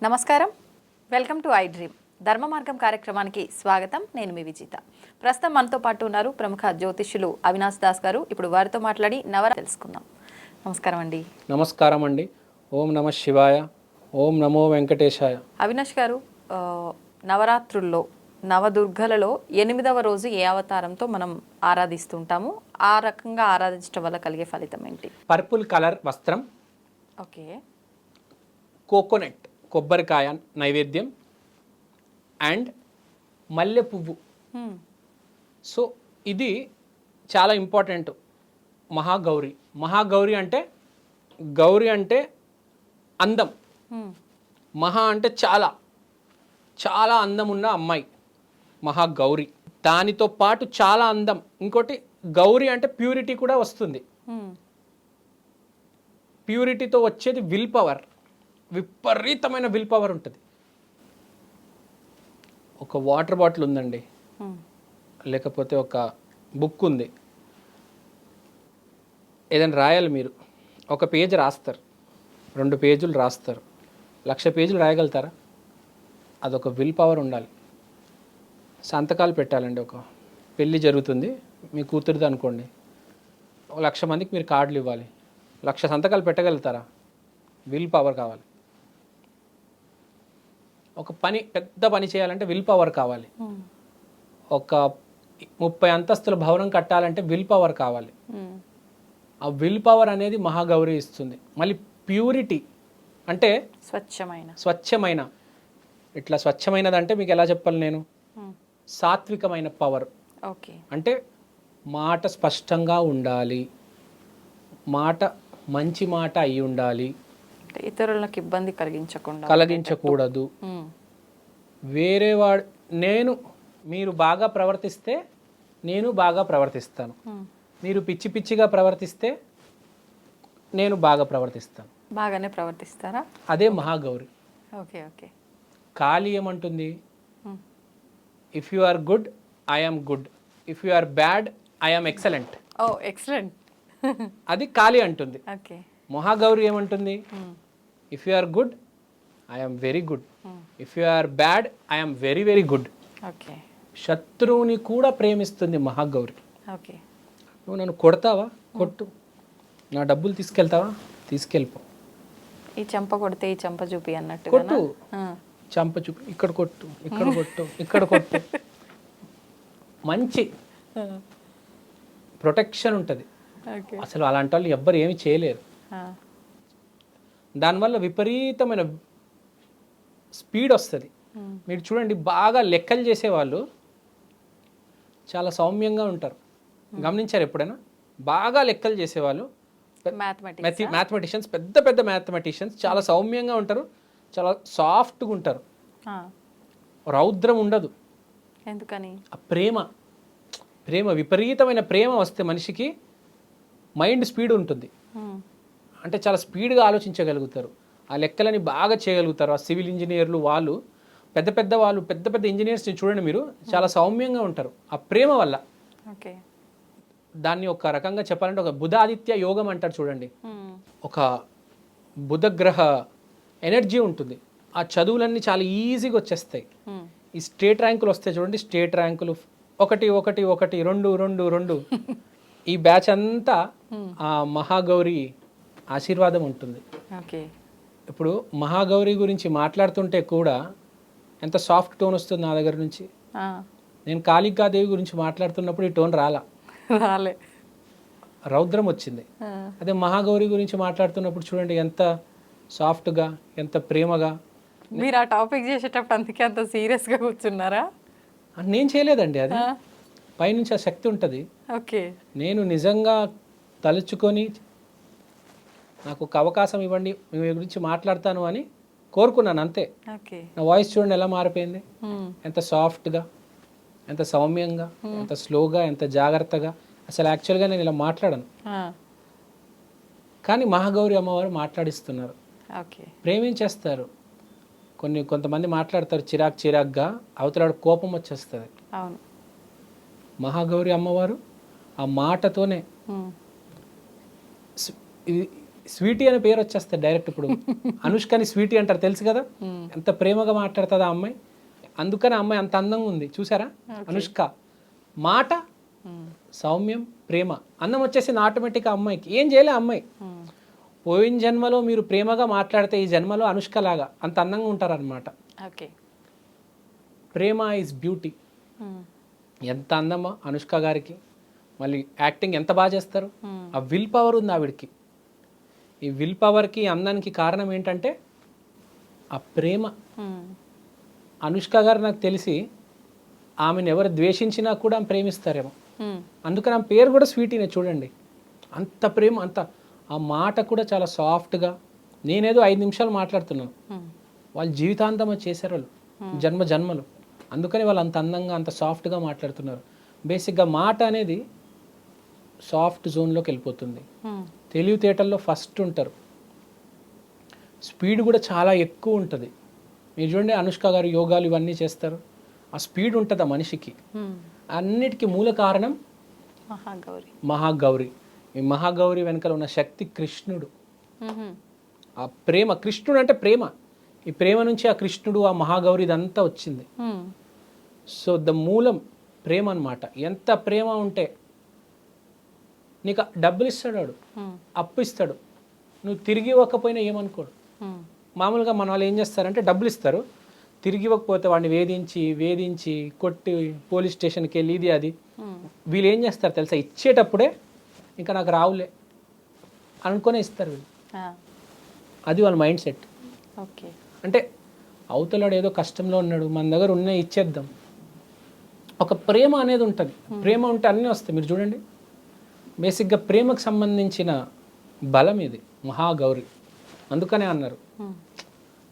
నమస్కారం, welcome to I dream. ధర్మ మార్గం కార్యక్రమానికి స్వాగతం. నేను మీ విజిత. ప్రస్తుతం మనతో పాటు ఉన్నారు ప్రముఖ జ్యోతిష్యులు అవినాష్ దాస్ గారు. ఇప్పుడు వారితో మాట్లాడి తెలుసుకుందాం. నమస్కారం అండి. నమస్కారం అండి. ఓం నమ శివాయ, ఓం నమో వెంకటేశాయ. అవినాష్ గారు, నవరాత్రుల్లో నవదుర్గలలో 8వ రోజు ఏ అవతారంతో మనం ఆరాధిస్తుంటాము? ఆ రకంగా ఆరాధించడం వల్ల కలిగే ఫలితం ఏంటి? పర్పుల్ కలర్ వస్త్రం, ఓకే, కోకోనట్ కొబ్బరికాయ నైవేద్యం అండ్ మల్లె పువ్వు. సో ఇది చాలా ఇంపార్టెంట్. మహాగౌరి. మహాగౌరి అంటే గౌరి అంటే అందం, మహా అంటే చాలా చాలా అందం ఉన్న అమ్మాయి మహాగౌరి. దానితో పాటు చాలా అందం. ఇంకోటి గౌరి అంటే ప్యూరిటీ కూడా వస్తుంది. ప్యూరిటీతో వచ్చేది విల్ పవర్, విపరీతమైన విల్ పవర్ ఉంటుంది. ఒక వాటర్ బాటిల్ ఉందండి, లేకపోతే ఒక బుక్ ఉంది, ఏదైనా రాయాలి. మీరు ఒక పేజ్ రాస్తారు, 2 పేజీలు రాస్తారు, 1,00,000 పేజీలు రాయగలుగుతారా? అదొక విల్ పవర్ ఉండాలి. సంతకాలు పెట్టాలండి. ఒక పెళ్ళి జరుగుతుంది, మీ కూతురిది అనుకోండి, 1,00,000 మందికి మీరు కార్డులు ఇవ్వాలి, 1,00,000 సంతకాలు పెట్టగలుగుతారా? విల్ పవర్ కావాలి. ఒక పని, పెద్ద పని చేయాలంటే విల్ పవర్ కావాలి. ఒక 30 అంతస్తుల భవనం కట్టాలంటే విల్ పవర్ కావాలి. ఆ విల్ పవర్ అనేది మహాగౌరి ఇస్తుంది. మళ్ళీ ప్యూరిటీ అంటే స్వచ్ఛమైన ఇట్లా స్వచ్ఛమైనదంటే మీకు ఎలా చెప్పాలి నేను? సాత్వికమైన పవర్. ఓకే, అంటే మాట స్పష్టంగా ఉండాలి, మాట మంచి మాట అయి ఉండాలి, ఇతరులకు ఇబ్బంది కలిగించకూడదు. వేరే మీరు బాగా ప్రవర్తిస్తే నేను బాగా ప్రవర్తిస్తాను, మీరు పిచ్చి పిచ్చిగా ప్రవర్తిస్తే నేను బాగా ప్రవర్తిస్తాను. బాగానే ప్రవర్తిస్తారా? అదే మహాగౌరి. Okay okay. కాళీ ఏమంటుంది? If you are good I am good, if you are bad I am excellent. Oh excellent. అది కాళీ అంటుంది. ఓకే. మహాగౌరి ఏమంటుంది? If you are good I am very good, if you are bad I am very very good. Okay. శత్రువుని కూడా ప్రేమిస్తుంది Mahagauri. Okay. నువ్వు నన్ను కొడతావా? కొట్టు. నా డబ్బులు తీసుకెళ్తావా? తీసుకెళ్ళిపో. ఈ చెంప కొడితే ఈ చెంప చూపి అన్నట్టు కొట్టు. చెంప చూపి, ఇక్కడ కొట్టు, ఇక్కడ కొట్టు, ఇక్కడ కొట్టు. మంచి ప్రొటెక్షన్ ఉంటుంది. అసలు అలాంటి వాళ్ళు ఎవ్వరు ఏమి చేయలేరు. దానివల్ల విపరీతమైన స్పీడ్ వస్తుంది. మీరు చూడండి, బాగా లెక్కలు చేసేవాళ్ళు చాలా సౌమ్యంగా ఉంటారు. గమనించారు ఎప్పుడైనా? బాగా లెక్కలు చేసేవాళ్ళు, మ్యాథమెటిషియన్స్, పెద్ద పెద్ద మ్యాథమెటిషియన్స్ చాలా సౌమ్యంగా ఉంటారు, చాలా సాఫ్ట్గా ఉంటారు, రౌద్రం ఉండదు. ఎందుకని? ఆ ప్రేమ విపరీతమైన ప్రేమ వస్తే మనిషికి మైండ్ స్పీడ్ ఉంటుంది. అంటే చాలా స్పీడ్గా ఆలోచించగలుగుతారు, ఆ లెక్కలని బాగా చేయగలుగుతారు. ఆ సివిల్ ఇంజనీర్లు వాళ్ళు, పెద్ద పెద్ద ఇంజనీర్స్ని చూడండి మీరు, చాలా సౌమ్యంగా ఉంటారు ఆ ప్రేమ వల్ల. ఓకే. దాన్ని ఒక రకంగా చెప్పాలంటే ఒక బుధాదిత్య యోగం అంటారు చూడండి. ఒక బుధగ్రహ ఎనర్జీ ఉంటుంది. ఆ చదువులన్నీ చాలా ఈజీగా వచ్చేస్తాయి. ఈ స్టేట్ ర్యాంకులు వస్తాయి చూడండి, స్టేట్ ర్యాంకులు 1 1 1 2 2 2. ఈ బ్యాచ్ అంతా ఆ మహాగౌరి ఆశీర్వాదం ఉంటుంది. ఓకే. ఇప్పుడు మహాగౌరి గురించి మాట్లాడుతుంటే కూడా ఎంత సాఫ్ట్ టోన్ వస్తుంది నా దగ్గర నుంచి. నేను కాళికాదేవి గురించి మాట్లాడుతున్నప్పుడు ఈ టోన్ రాలే, రౌద్రం వచ్చింది. అదే మహాగౌరి గురించి మాట్లాడుతున్నప్పుడు చూడండి ఎంత సాఫ్ట్గా, ఎంత ప్రేమగా. మీరు ఆ టాపిక్ చేసేటప్పుడు అందుకే అంత సీరియస్గా కూర్చున్నారా? నేను చేయలేదండి, అది పైనుంచి ఆ శక్తి ఉంటుంది. ఓకే. నేను నిజంగా తలుచుకొని నాకు ఒక అవకాశం ఇవ్వండి, మీ గురించి మాట్లాడతాను అని కోరుకున్నాను, అంతే. నా వాయిస్ చూడండి ఎలా మారిపోయింది, ఎంత సాఫ్ట్గా, ఎంత సౌమ్యంగా, ఎంత స్లోగా, ఎంత జాగ్రత్తగా. అసలు యాక్చువల్గా నేను ఇలా మాట్లాడను, కానీ మహాగౌరి అమ్మవారు మాట్లాడిస్తున్నారు, ప్రేమించేస్తారు. కొంతమంది మాట్లాడతారు చిరాగ్గా, అవతలాడు కోపం వచ్చేస్తుంది. మహాగౌరి అమ్మవారు ఆ మాటతోనే స్వీటీ అనే పేరు వచ్చేస్తుంది డైరెక్ట్. ఇప్పుడు అనుష్కని స్వీటీ అంటారు, తెలుసు కదా, ఎంత ప్రేమగా మాట్లాడుతుంది ఆ అమ్మాయి. అందుకని ఆ అమ్మాయి అంత అందంగా ఉంది, చూసారా. అనుష్క మాట సౌమ్యం, ప్రేమ, అందం వచ్చేసింది ఆటోమేటిక్గా అమ్మాయికి. ఏం చేయలే అమ్మాయి. పోయిన జన్మలో మీరు ప్రేమగా మాట్లాడితే ఈ జన్మలో అనుష్క లాగా అంత అందంగా ఉంటారనమాట. ఓకే. Prema is beauty. ఎంత అందమా అనుష్క గారికి. మళ్ళీ యాక్టింగ్ ఎంత బాగా చేస్తారు. ఆ విల్ పవర్ ఉంది ఆవిడకి. ఈ విల్ పవర్కి, అందానికి కారణం ఏంటంటే ఆ ప్రేమ. అనుష్క గారు నాకు తెలిసి ఆమెను ఎవరు ద్వేషించినా కూడా ఆమె ప్రేమిస్తారేమో. అందుకని ఆమె పేరు కూడా స్వీటీనే చూడండి. అంత ప్రేమ, అంత ఆ మాట కూడా చాలా సాఫ్ట్గా. నేనేదో 5 నిమిషాలు మాట్లాడుతున్నాను, వాళ్ళు జీవితాంతం అది చేశారు, వాళ్ళు జన్మ జన్మలు. అందుకని వాళ్ళు అంత అందంగా, అంత సాఫ్ట్గా మాట్లాడుతున్నారు. బేసిక్గా మాట అనేది సాఫ్ట్ జోన్లోకి వెళ్ళిపోతుంది. తెలివితేటల్లో ఫస్ట్ ఉంటారు. స్పీడ్ కూడా చాలా ఎక్కువ ఉంటుంది. మీరు చూడండి, అనుష్క గారు యోగాలు ఇవన్నీ చేస్తారు. ఆ స్పీడ్ ఉంటుంది ఆ మనిషికి. అన్నిటికీ మూల కారణం మహాగౌరి. ఈ మహాగౌరి వెనకాల ఉన్న శక్తి కృష్ణుడు. ఆ ప్రేమ, కృష్ణుడు అంటే ప్రేమ. ఈ ప్రేమ నుంచి ఆ కృష్ణుడు, ఆ మహాగౌరి ఇదంతా వచ్చింది. సో ద మూలం ప్రేమ అన్నమాట. ఎంత ప్రేమ ఉంటే నీకు డబ్బులు ఇస్తాడు వాడు, అప్పు ఇస్తాడు, నువ్వు తిరిగి ఇవ్వకపోయినా ఏమనుకోడు. మామూలుగా మన వాళ్ళు ఏం చేస్తారంటే డబ్బులు ఇస్తారు, తిరిగి ఇవ్వకపోతే వాడిని వేధించి కొట్టి పోలీస్ స్టేషన్కి వెళ్ళి ఇది అది. వీళ్ళు ఏం చేస్తారు తెలుసా, ఇచ్చేటప్పుడే ఇంకా నాకు రావులే అనుకునే ఇస్తారు వీళ్ళు. అది వాళ్ళ మైండ్ సెట్. ఓకే. అంటే అవతలాడు ఏదో కష్టంలో ఉన్నాడు, మన దగ్గర ఉన్నాయి ఇచ్చేద్దాం. ఒక ప్రేమ అనేది ఉంటుంది. ప్రేమ ఉంటే అన్నీ వస్తాయి. మీరు చూడండి, బేసిక్గా ప్రేమకు సంబంధించిన బలం ఇది మహాగౌరి. అందుకనే అన్నారు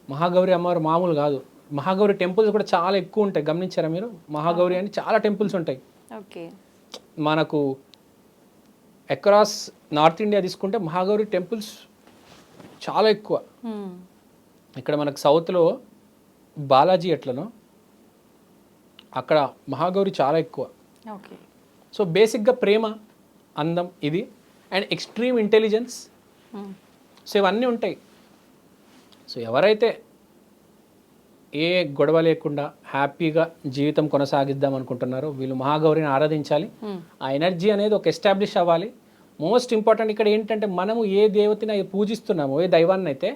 మహాగౌరి అమ్మవారు మామూలు కాదు. మహాగౌరి టెంపుల్స్ కూడా చాలా ఎక్కువ ఉంటాయి, గమనించారా మీరు. మహాగౌరి అని చాలా టెంపుల్స్ ఉంటాయి. ఓకే. మనకు అక్రాస్ నార్త్ ఇండియా తీసుకుంటే మహాగౌరి టెంపుల్స్ చాలా ఎక్కువ. ఇక్కడ మనకు సౌత్లో బాలాజీ ఎట్లనో అక్కడ మహాగౌరి చాలా ఎక్కువ. ఓకే. సో బేసిక్గా ప్రేమ, అందం ఇది, అండ్ ఎక్స్ట్రీమ్ ఇంటెలిజెన్స్. సో ఇవన్నీ ఉంటాయి. సో ఎవరైతే ఏ గొడవ లేకుండా హ్యాపీగా జీవితం కొనసాగిద్దాం అనుకుంటున్నారో వీళ్ళు మహాగౌరిని ఆరాధించాలి. ఆ ఎనర్జీ అనేది ఒక ఎస్టాబ్లిష్ అవ్వాలి. మోస్ట్ ఇంపార్టెంట్ ఇక్కడ ఏంటంటే, మనము ఏ దేవతని పూజిస్తున్నామో, ఏ దైవాన్ని అయితే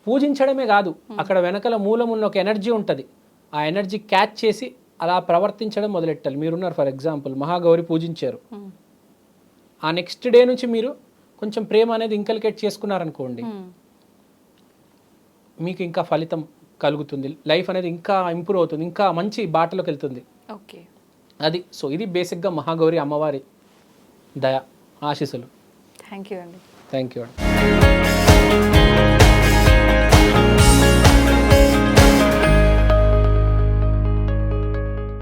పూజించడమే కాదు, అక్కడ వెనకాల మూలం ఉన్న ఒక ఎనర్జీ ఉంటుంది. ఆ ఎనర్జీ క్యాచ్ చేసి అలా ప్రవర్తించడం మొదలెట్టాలి. మీరున్నారు ఫర్ ఎగ్జాంపుల్ మహాగౌరి పూజించారు, ఆ నెక్స్ట్ డే నుంచి మీరు కొంచెం ప్రేమ అనేది ఇంకల్కేట్ చేసుకున్నారనుకోండి, మీకు ఇంకా ఫలితం కలుగుతుంది. లైఫ్ అనేది ఇంకా ఇంప్రూవ్ అవుతుంది, ఇంకా మంచి బాటలోకి వెళ్తుంది. ఓకే. అది. సో ఇది బేసిక్గా మహాగౌరి అమ్మవారి దయ, ఆశీస్సులు. థ్యాంక్ యూ అండి. థ్యాంక్ యూ అండి.